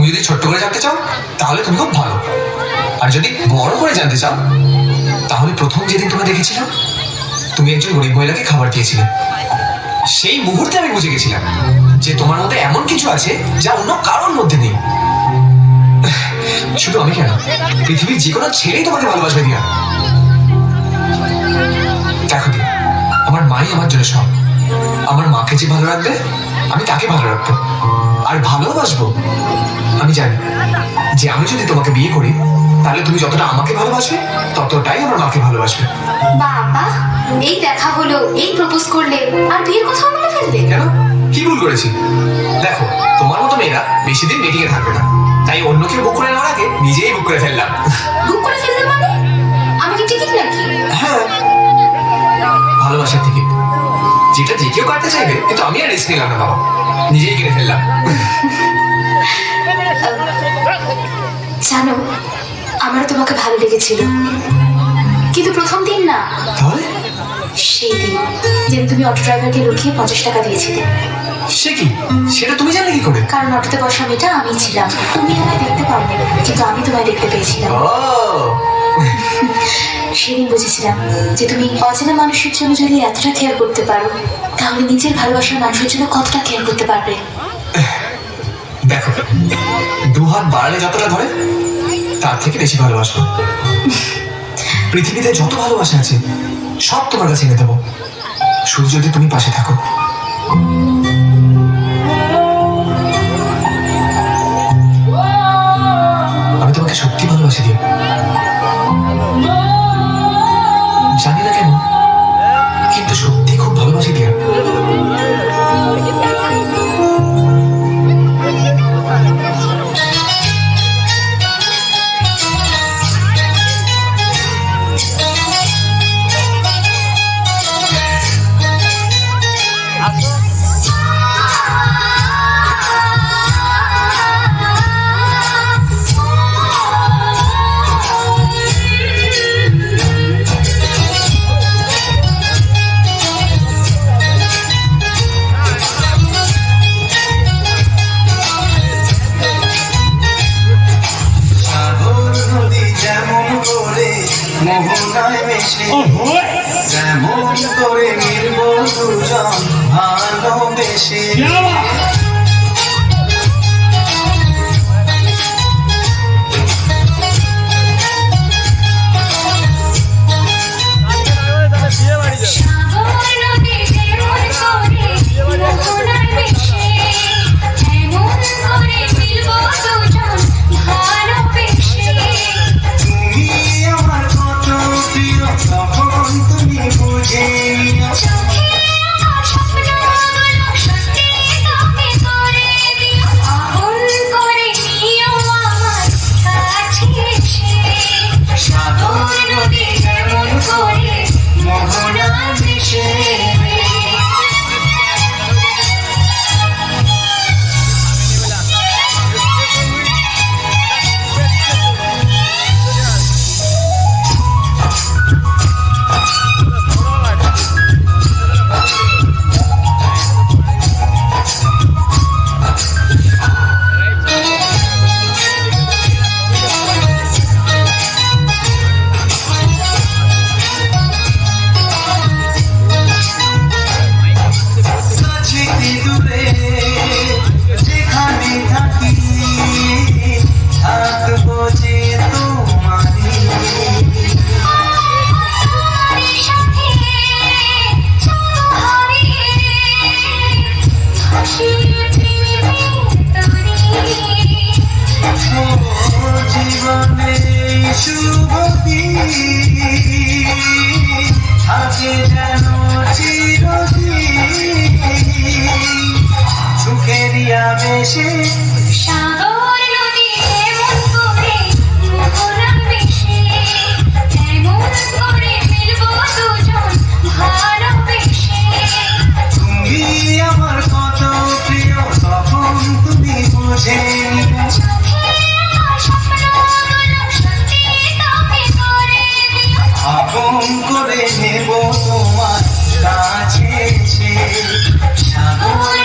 যদি ছোট্ট করে জানতে চাও তাহলে তুমি খুব ভালো, আর যদি বড় করে জানতে চাও তাহলে প্রথম যেদিন তোমায় দেখেছিলাম তুমি একজন গরিব মহিলাকে খাবার দিয়েছিলে, সেই মুহূর্তে আমি বুঝে গেছিলাম যে তোমার মধ্যে এমন কিছু আছে যা অন্য কারোর মধ্যে নেই। শুধু আমি কেন, পৃথিবীর যে কোনো ছেলেই তোমাকে ভালোবাসবে দিয়া। দেখো দিয়া, আমার মাই আমার জন্য সব। আমার মাকে যে ভালো রাখবে আমি তাকে ভালো রাখবো আর ভালোবাসবো। আমি জানি যে আমি যদি তোমাকে বিয়ে করি তাহলে তুমি যতটা আমাকে ভালোবাসবে ততটাই আমার মাকে ভালোবাসবে। বাবা, এই দেখা হলো, এই প্রপোজ করলে আর বিয়ের কথা বলে ফেললে কেন? কি ভুল করেছি? দেখো, তোমার মতো মেয়েরা বেশি দিন মিটিং এ থাকবে না, তাই অন্য কেউ বুক করে নেওয়ার আগে নিজেই বুক করে ফেললাম। বুক করে ফেললে মানে? আমি কি টিকিট নাকি? হ্যাঁ, ভালোবাসার টিকিট, যেটা যে কেউ কাটতে চাইবে, কিন্তু আমি আর রিস্ক নিলাম না বাবা, নিজেই কিনে ফেললাম। জানো, আমারও তোমাকে ভালো লেগেছিল, কিন্তু প্রথম দিন না, তাহলে সেই দিন যেদিন তুমি অটো ড্রাইভারকে লুকিয়ে 50 টাকা দিয়েছিলে। সে কি? সেটা তুমি জানলে কি করে? কারণ অটোতে বসা মেয়েটা আমি ছিলাম। তুমি আমায় দেখতে পাওনি, কিন্তু আমি তোমায় দেখতে পেয়েছিলাম। ও, সেদিন বুঝেছিলাম যে তুমি অচেনা মানুষের জন্য যদি এতটা কেয়ার করতে পারো, তাহলে নিজের ভালোবাসার মানুষের জন্য কতটা কেয়ার করতে পারবে। দেখো, দু হাত বাড়ালে যতটা ধরে তার থেকে বেশি ভালোবাসবো। পৃথিবীতে যত ভালোবাসা আছে সব তোমার কাছে এনে দেবো, শুধু যদি তুমি পাশে থাকো। আমি তোমাকে সত্যি ভালোবাসি দিও, জানি না কেন, কিন্তু সত্যি খুব ভালোবাসি দিয়া। মোহনায় মেশে যেমন করে মিলব দুজন ভালোবেসে। সাগর নদী এমন করে মোহনায় মিশে, এমন করে মিলবো দুজন ভালোবেসে। তুমি আমার কত প্রিয় তখন তুমি বুঝে আপন করে নেব তোমার কাছে। সাগর